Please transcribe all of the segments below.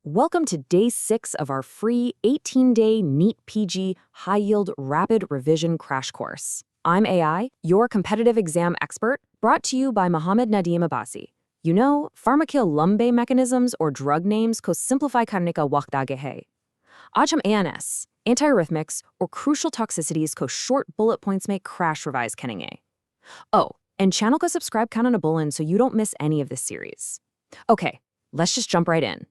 Welcome to day 6 of our free 18-day NEET PG high-yield rapid revision crash course. I'm AI, your competitive exam expert, brought to you by Mohammad Nadeem Abbasi. You know, pharmacokinetics mechanisms or drug names को simplify करने का वक्त आ गया है. आज हम ANS, antiarrhythmics, or crucial toxicities को short bullet points में crash revise करेंगे. Oh, and channel को subscribe करना न भूलें so you don't miss any of this series. Okay, let's just jump right in.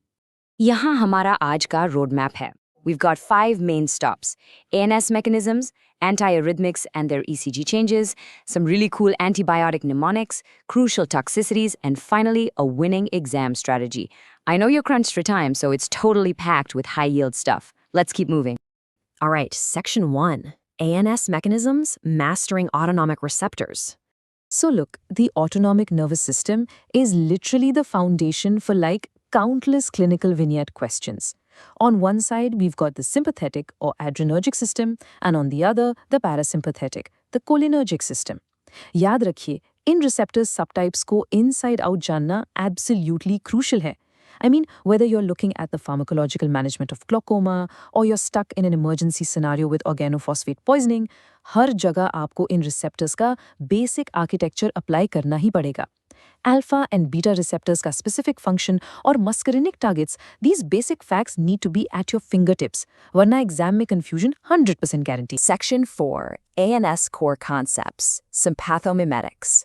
यहाँ हमारा आज का रोड मैप है. We've got 5 main stops: ANS mechanisms, antiarrhythmics and their ECG changes, some really cool antibiotic mnemonics, crucial toxicities, and finally, a winning exam strategy. I know you're crunched for time, so it's totally packed with high-yield stuff. Let's keep moving. All right, section 1, ANS mechanisms, mastering autonomic receptors. So look, the autonomic nervous system is literally the foundation for countless clinical vignette questions. On one side, we've got the sympathetic or adrenergic system, and on the other, the parasympathetic, the cholinergic system. याद रखिए, इन receptors subtypes को inside out जानना absolutely crucial है. I mean, whether you're looking at the pharmacological management of glaucoma or you're stuck in an emergency scenario with organophosphate poisoning, हर जगह आपको इन receptors का basic architecture apply करना ही पड़ेगा. Alpha and beta receptors का specific function और muscarinic targets, these basic facts need to be at your fingertips. वरना exam में confusion 100% guarantee. Section 4, ANS core concepts, sympathomimetics.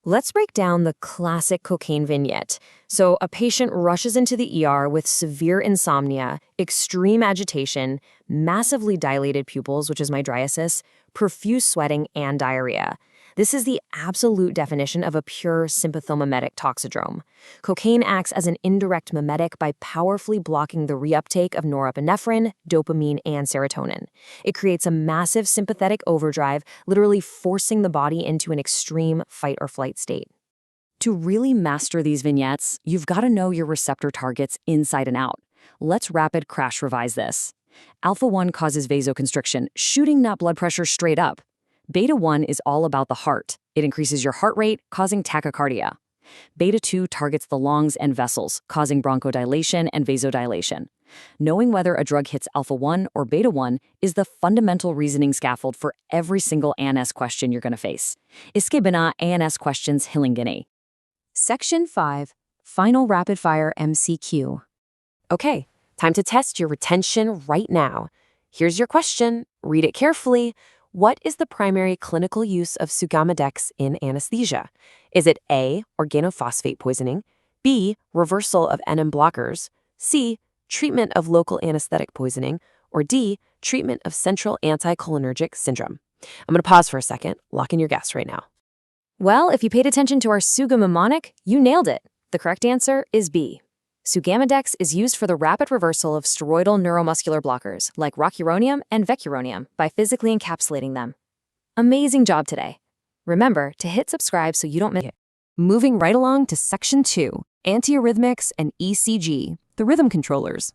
Let's break down the classic cocaine vignette. So a patient rushes into the ER with severe insomnia, extreme agitation, massively dilated pupils, which is mydriasis, profuse sweating, and diarrhea. This is the absolute definition of a pure sympathomimetic toxidrome. Cocaine acts as an indirect mimetic by powerfully blocking the reuptake of norepinephrine, dopamine, and serotonin. It creates a massive sympathetic overdrive, literally forcing the body into an extreme fight or flight state. To really master these vignettes, you've got to know your receptor targets inside and out. Let's rapid crash revise this. Alpha-1 causes vasoconstriction, shooting that blood pressure straight up. Beta-1 is all about the heart. It increases your heart rate, causing tachycardia. Beta-2 targets the lungs and vessels, causing bronchodilation and vasodilation. Knowing whether a drug hits alpha-1 or beta-1 is the fundamental reasoning scaffold for every single ANS question you're going to face. Iske bina ANS questions hilingini. Section 5, Final Rapid Fire MCQ. Okay, time to test your retention right now. Here's your question. Read it carefully. What is the primary clinical use of sugammadex in anesthesia? Is it A, organophosphate poisoning, B, reversal of NM blockers, C, treatment of local anesthetic poisoning, or D, treatment of central anticholinergic syndrome? I'm going to pause for a second. Lock in your guess right now. Well, if you paid attention to our SUGA mnemonic, you nailed it. The correct answer is B. Sugammadex is used for the rapid reversal of steroidal neuromuscular blockers like rocuronium and vecuronium by physically encapsulating them. Amazing job today. Remember to hit subscribe so you don't miss it. Moving right along to Section 2, Antiarrhythmics and ECG, the rhythm controllers.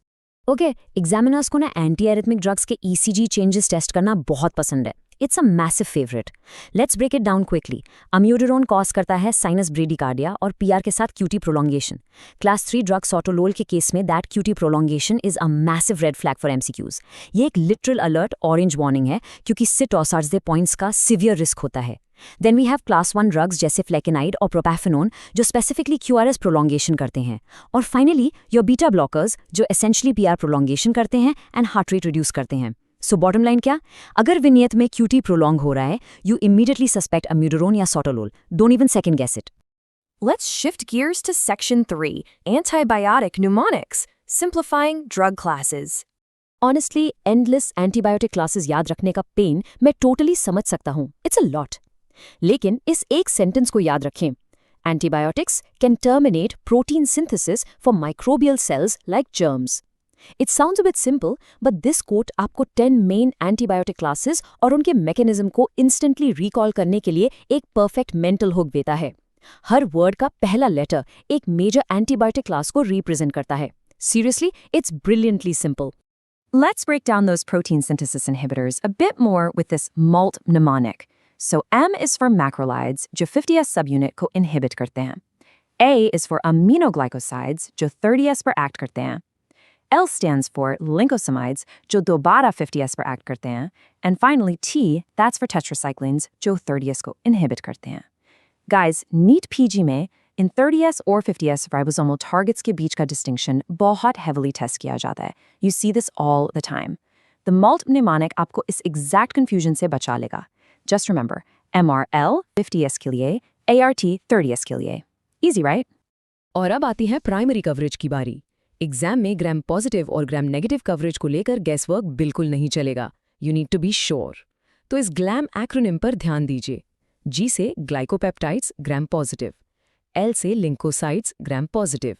Okay, examiners को ना antiarrhythmic drugs के ECG changes test करना बहुत पसंद है. It's a massive favorite. Let's break it down quickly. Amiodarone cause करता है sinus bradycardia और PR के साथ QT prolongation. Class 3 drug sotalol के केस में that QT prolongation is a massive red flag for MCQs. ये एक literal alert orange warning है क्योंकि sit और SARS points का severe risk होता है. Then we have class 1 drugs जैसे flecainide और propafenone जो specifically QRS prolongation करते हैं. और finally, your beta blockers जो essentially PR prolongation करते हैं and heart rate reduce करते हैं. So bottom line क्या? अगर विनियत में QT prolong हो रहा है, you immediately suspect amiodarone या sotalol. Don't even second guess it. Let's shift gears to Section 3, Antibiotic Mnemonics, Simplifying Drug Classes. Honestly, endless antibiotic classes याद रखने का pain मैं totally समझ सकता हूँ. It's a lot. लेकिन इस एक sentence को याद रखें. Antibiotics can terminate protein synthesis for microbial cells like germs. It sounds a bit simple, but this quote आपको 10 main antibiotic classes और उनके mechanism को instantly recall करने के लिए एक perfect mental hook देता है. हर word का पहला letter एक major antibiotic class को represent करता है. Seriously, it's brilliantly simple. Let's break down those protein synthesis inhibitors a bit more with this MALT mnemonic. So M is for macrolides, जो 50S subunit को inhibit करते हैं. A is for aminoglycosides, जो 30S पर act करते हैं. L stands for lincosamides, जो दोबारा 50S पर act करते हैं. And finally, T, that's for tetracyclines, जो 30S को inhibit करते हैं. Guys, NEET PG में in 30S or 50S ribosomal targets के बीच का distinction बहुत heavily test किया जाता है. You see this all the time. The malt mnemonic आपको इस exact confusion से बचा लेगा. Just remember, MRL 50S के लिए, ART 30S के लिए. Easy, right? और अब आती है प्राइमरी कवरेज की बारी। एग्जाम में ग्राम पॉजिटिव और ग्राम नेगेटिव कवरेज को लेकर गैसवर्क बिल्कुल नहीं चलेगा। You need to be sure. तो इस ग्लैम एक्रोनिम पर ध्यान दीजिए। जी से ग्लाइकोपेप्टाइड्स ग्राम पॉजिटिव, एल से लिंकोसाइड्स ग्राम पॉजिटिव,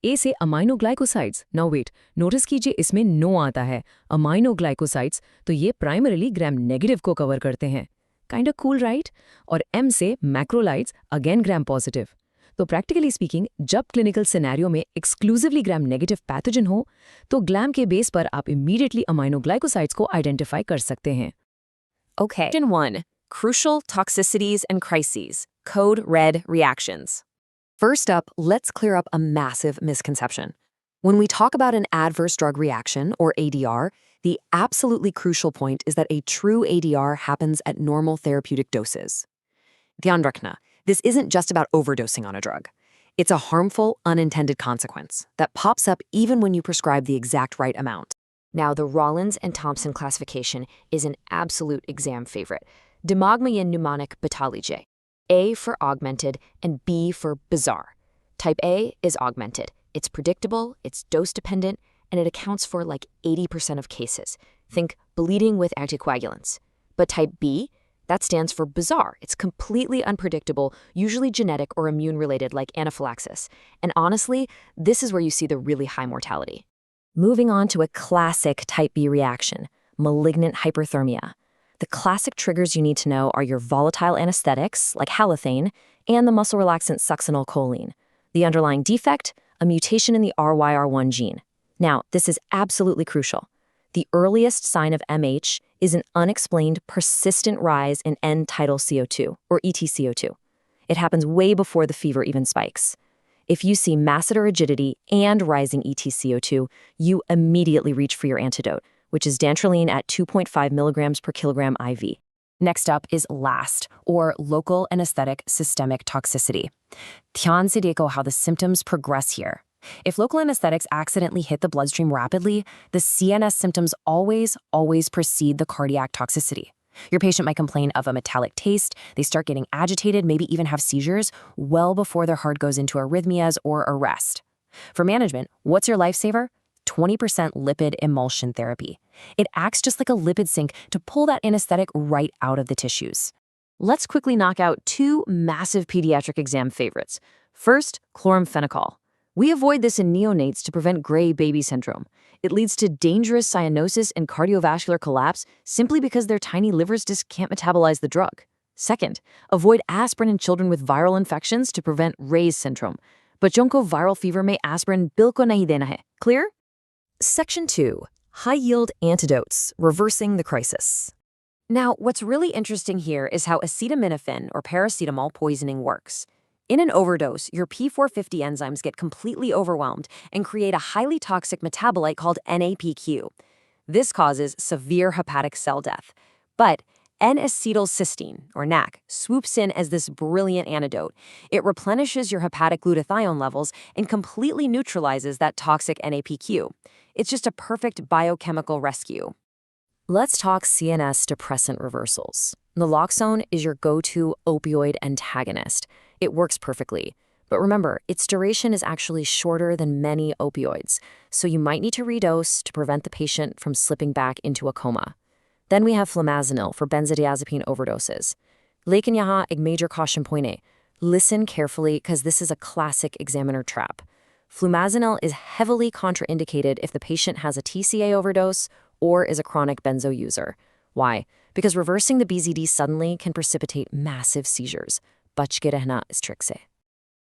ए से अमाइनोग्लाइकोसाइड्स। नाउ वेट, नोटिस कीजिए इसमें नो आता है, अमाइनोग्लाइकोसाइड्स, तो ये प्राइमरीली ग्राम नेगेटिव को कवर करते हैं। Kind of cool, right? और एम से मैक्रोलाइड्स अगेन ग्राम पॉजिटिव। तो प्रैक्टिकली स्पीकिंग, जब क्लिनिकल सिनेरियो में एक्सक्लूसिवली ग्राम नेगेटिव पैथोजन हो, तो ग्लैम के बेस पर आप इमीडिएटली अमाइनोग्लाइकोसाइड्स को आइडेंटिफाई कर सकते हैं। Okay. Question 1. Crucial toxicities and crises. Code red reactions. First up, let's clear up a massive misconception. When we talk about an adverse drug reaction, or ADR, the absolutely crucial point is that a true ADR happens at normal therapeutic doses. Dhyan rakhna, this isn't just about overdosing on a drug. It's a harmful, unintended consequence that pops up even when you prescribe the exact right amount. Now, the Rollins and Thompson classification is an absolute exam favorite. Dimagmayan mnemonic pathology. A for augmented and B for bizarre. Type A is augmented. It's predictable, it's dose-dependent, and it accounts for like 80% of cases. Think bleeding with anticoagulants. But type B, that stands for bizarre. It's completely unpredictable, usually genetic or immune-related like anaphylaxis. And honestly, this is where you see the really high mortality. Moving on to a classic type B reaction, malignant hyperthermia. The classic triggers you need to know are your volatile anesthetics, like halothane, and the muscle relaxant succinylcholine. The underlying defect, a mutation in the RYR1 gene. Now, this is absolutely crucial. The earliest sign of MH is an unexplained, persistent rise in end-tidal CO2, or EtCO2. It happens way before the fever even spikes. If you see masseter rigidity and rising EtCO2, you immediately reach for your antidote, which is dantrolene at 2.5 milligrams per kilogram IV. Next up is LAST, or local anesthetic systemic toxicity. Dhyan se dekho how the symptoms progress here. If local anesthetics accidentally hit the bloodstream rapidly, the CNS symptoms always precede the cardiac toxicity. Your patient might complain of a metallic taste, they start getting agitated, maybe even have seizures, well before their heart goes into arrhythmias or arrest. For management, what's your lifesaver? 20% lipid emulsion therapy. It acts just like a lipid sink to pull that anesthetic right out of the tissues. Let's quickly knock out two massive pediatric exam favorites. First, chloramphenicol. We avoid this in neonates to prevent gray baby syndrome. It leads to dangerous cyanosis and cardiovascular collapse simply because their tiny livers just can't metabolize the drug. Second, avoid aspirin in children with viral infections to prevent Ray's syndrome. Bachon ko viral fever mein aspirin bilko nahi dena hai. Clear? Section 2. High-yield antidotes, reversing the crisis. Now, what's really interesting here is how acetaminophen or paracetamol poisoning works. In an overdose, your P450 enzymes get completely overwhelmed and create a highly toxic metabolite called NAPQ. This causes severe hepatic cell death. But N-acetylcysteine, or NAC, swoops in as this brilliant antidote. It replenishes your hepatic glutathione levels and completely neutralizes that toxic NAPQ. It's just a perfect biochemical rescue. Let's talk CNS depressant reversals. Naloxone is your go-to opioid antagonist. It works perfectly. But remember, its duration is actually shorter than many opioids, so you might need to redose to prevent the patient from slipping back into a coma. Then we have flumazenil for benzodiazepine overdoses. Lekin yahan ek major caution point hai. Listen carefully because this is a classic examiner trap. Flumazenil is heavily contraindicated if the patient has a TCA overdose or is a chronic benzo user. Why? Because reversing the BZD suddenly can precipitate massive seizures. Bach ke rehna is trick se.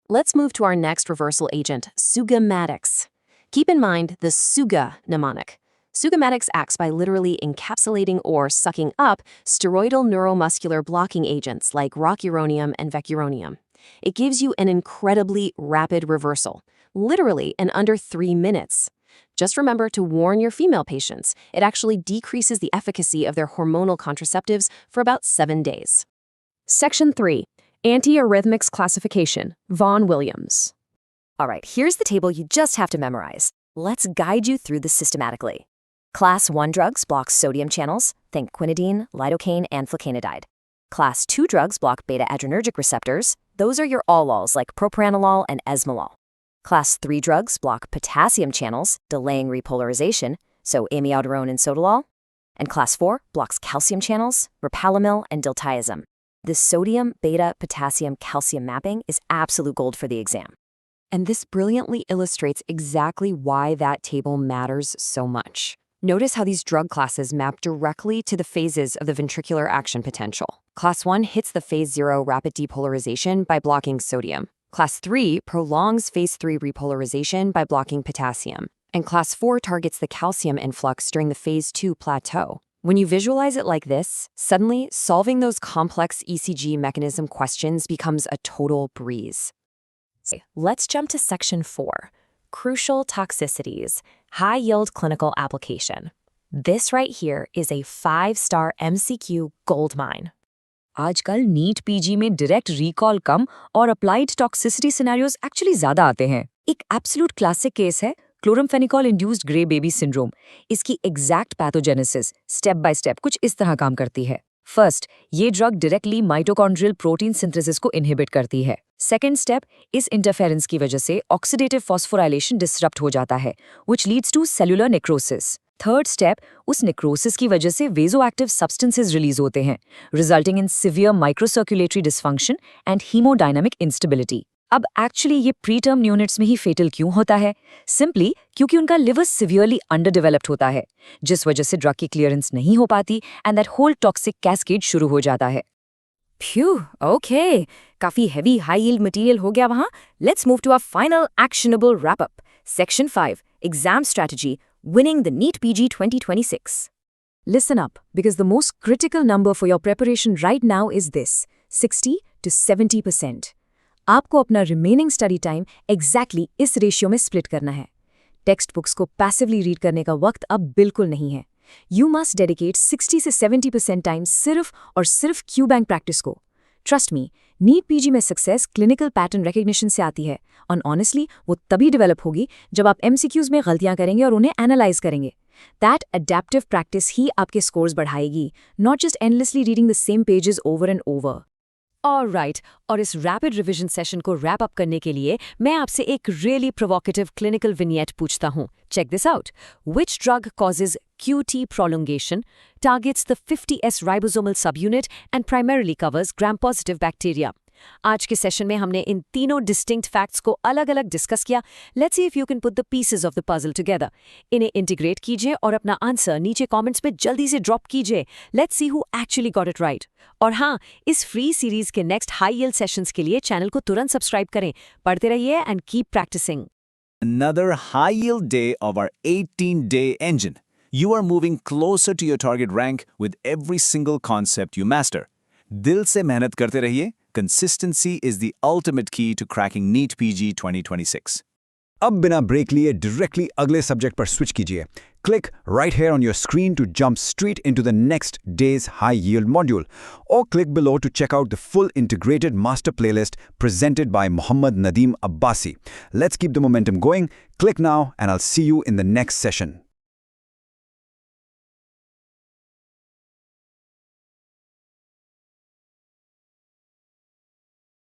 Let's move to our next reversal agent, sugamatics. Keep in mind the suga mnemonic. Sugamatics acts by literally encapsulating or sucking up steroidal neuromuscular blocking agents like rocuronium and vecuronium. It gives you an incredibly rapid reversal, literally in under 3 minutes. Just remember to warn your female patients. It actually decreases the efficacy of their hormonal contraceptives for about 7 days. Section 3. Antiarrhythmics Classification, Vaughan Williams. All right, here's the table you just have to memorize. Let's guide you through this systematically. Class 1 drugs block sodium channels, think quinidine, lidocaine, and flecainidide. Class 2 drugs block beta-adrenergic receptors. Those are your all-alls like propranolol and esmolol. Class 3 drugs block potassium channels, delaying repolarization, so amiodarone and sotalol. And Class 4 blocks calcium channels, rapalumil and diltiazem. This sodium, beta, potassium, calcium mapping is absolute gold for the exam. And this brilliantly illustrates exactly why that table matters so much. Notice how these drug classes map directly to the phases of the ventricular action potential. Class 1 hits the phase 0 rapid depolarization by blocking sodium. Class 3 prolongs phase 3 repolarization by blocking potassium. And Class 4 targets the calcium influx during the phase 2 plateau. When you visualize it like this, suddenly solving those complex ECG mechanism questions becomes a total breeze. Let's jump to Section 4. Crucial toxicities, high-yield clinical application. This right here is a 5-star MCQ goldmine. आजकल NEET PG में direct recall कम और applied toxicity scenarios actually ज्यादा आते हैं। एक absolute classic case है chloramphenicol induced grey baby syndrome. इसकी exact pathogenesis step by step कुछ इस तरह काम करती है। फर्स्ट, ये drug directly mitochondrial protein synthesis को इनहिबिट करती है। सेकेंड स्टेप, इस इंटरफेरेंस की वजह से ऑक्सीडेटिव फॉस्फोराइलेशन डिसरप्ट हो जाता है, which leads to cellular necrosis. Third step, उस नेक्रोसिस की वजह से वेजोएक्टिव सब्सटेंसेस रिलीज होते हैं, resulting in severe microcirculatory dysfunction and hemodynamic instability. अब एक्चुअली ये प्री टर्म यूनिट्स में ही फेटल क्यों होता है? सिंपली क्योंकि उनका लिवर सिवियरली अंडर डेवलप्ड होता है, जिस वजह से ड्रग की क्लियरेंस नहीं हो पाती and that whole toxic cascade शुरू हो जाता है। Phew, okay. काफी heavy high yield material हो गया वहाँ. Let's move to our final actionable wrap-up. Section 5, Exam Strategy, Winning the NEET PG 2026. Listen up, because the most critical number for your preparation right now is this, 60 to 70%. आपको अपना remaining study time exactly इस ratio में split करना है। Text books को passively read करने का वक्त अब बिल्कुल नहीं है। यू मस्ट डेडिकेट 60 से 70% टाइम सिर्फ और सिर्फ क्यू बैंक प्रैक्टिस को। ट्रस्ट मी, नीट पीजी में सक्सेस क्लिनिकल पैटर्न रिकग्निशन से आती है, और ऑनेस्टली वो तभी डेवलप होगी जब आप एमसीक्यूज में गलतियां करेंगे और उन्हें एनालाइज करेंगे। दैट अडेप्टिव प्रैक्टिस ही आपके स्कोर्स बढ़ाएगी, not just endlessly reading the same pages over and over. Alright, और इस रैपिड रिवीजन सेशन को रैप अप करने के लिए मैं आपसे एक रियली प्रोवोकेटिव क्लिनिकल विनियट पूछता हूँ। Check this out. Which drug causes QT prolongation, targets the 50S ribosomal subunit and primarily covers gram-positive bacteria? आज के सेशन में हमने इन तीनों डिस्टिंक्ट फैक्ट्स को अलग अलग डिस्कस किया। Let's see if you can put the pieces of the puzzle together. इन्हें इंटीग्रेट कीजिए और अपना आंसर नीचे कमेंट्स में जल्दी से ड्रॉप कीजिए। Let's see who actually got it right. और हाँ, इस फ्री सीरीज के नेक्स्ट हाई यील्ड सेशंस के लिए चैनल को तुरंत सब्सक्राइब करें। पढ़ते रहिए and keep practising. Another high-yield day of our 18-day engine. You are moving closer to your target rank with every single concept you master. दिल से मेहनत करते रहिए. Consistency is the ultimate key to cracking NEET PG 2026. अब बिना break लिए directly अगले subject पर स्विच कीजिए. Click right here on your screen to jump straight into the next day's high yield module, or click below to check out the full integrated master playlist presented by Mohammad Nadeem Abbasi. Let's keep the momentum going. Click now and I'll see you in the next session.